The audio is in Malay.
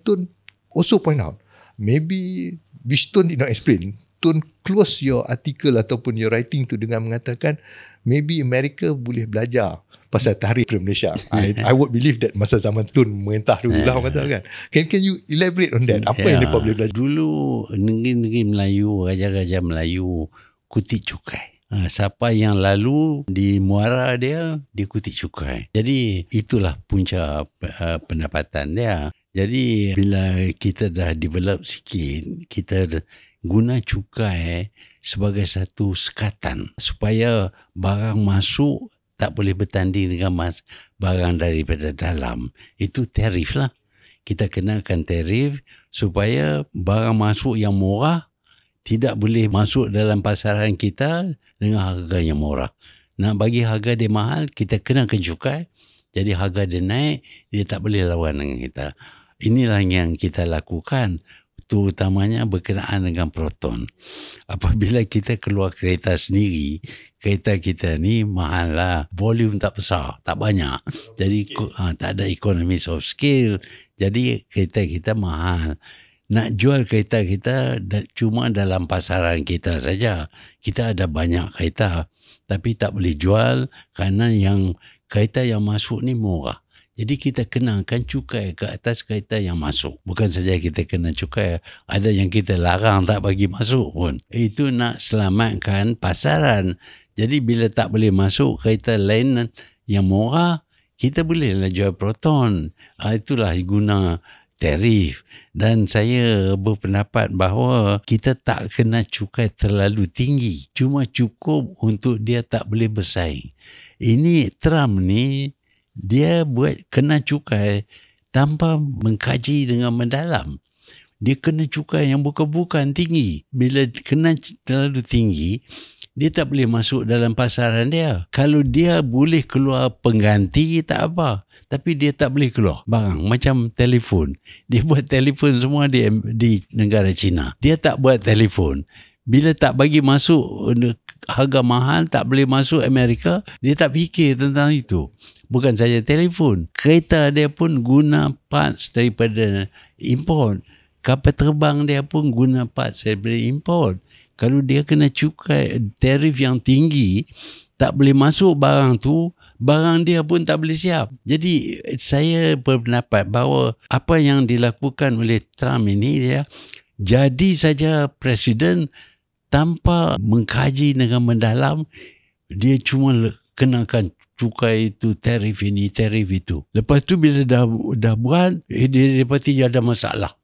Tun also point out, maybe which Tun did not explain, Tun close your article ataupun your writing tu dengan mengatakan maybe Amerika boleh belajar pasal tarikh dari Malaysia. I would believe that masa zaman Tun merintah dulu lah orang kata kan. Can you elaborate on that? Apa yang mereka boleh belajar? Dulu negeri-negeri Melayu, raja-raja Melayu kutip cukai. Siapa yang lalu di muara dia kutip cukai. Jadi itulah punca pendapatan dia. Jadi bila kita dah develop sikit, kita guna cukai sebagai satu sekatan supaya barang masuk tak boleh bertanding dengan barang daripada dalam. Itu tarif lah. Kita kenakan tarif supaya barang masuk yang murah tidak boleh masuk dalam pasaran kita dengan harga yang murah. Nak bagi harga dia mahal, kita kenakan cukai. Jadi harga dia naik, dia tak boleh lawan dengan kita. Inilah yang kita lakukan, terutamanya berkenaan dengan Proton. Apabila kita keluar kereta sendiri, kereta kita ni mahal lah. Volume tak besar, tak banyak. Jadi tak ada economies of scale. Jadi kereta kita mahal. Nak jual kereta kita cuma dalam pasaran kita saja. Kita ada banyak kereta, tapi tak boleh jual kerana yang kereta yang masuk ni murah. Jadi kita kenakan cukai ke atas kereta yang masuk. Bukan saja kita kena cukai, ada yang kita larang tak bagi masuk pun. Itu nak selamatkan pasaran. Jadi bila tak boleh masuk kereta lain yang murah, kita bolehlah jual Proton. Itulah guna tarif. Dan saya berpendapat bahawa kita tak kena cukai terlalu tinggi. Cuma cukup untuk dia tak boleh bersaing. Ini Trump ni, dia buat kena cukai tanpa mengkaji dengan mendalam. Dia kena cukai yang bukan-bukan tinggi. Bila kena terlalu tinggi, dia tak boleh masuk dalam pasaran dia. Kalau dia boleh keluar pengganti, tak apa. Tapi dia tak boleh keluar barang. Macam telefon. Dia buat telefon semua di negara China. Dia tak buat telefon. Bila tak bagi masuk harga mahal, tak boleh masuk Amerika, dia tak fikir tentang itu. Bukan saja telefon. Kereta dia pun guna parts daripada import. Kapal terbang dia pun guna parts daripada import. Kalau dia kena cukai tarif yang tinggi, tak boleh masuk barang tu, barang dia pun tak boleh siap. Jadi saya berpendapat bahawa apa yang dilakukan oleh Trump ini, dia jadi saja presiden tanpa mengkaji dengan mendalam. Dia cuma kenakan cukai itu, tarif ini, tarif itu. Lepas tu bila dah buat, dia dapati ada masalah.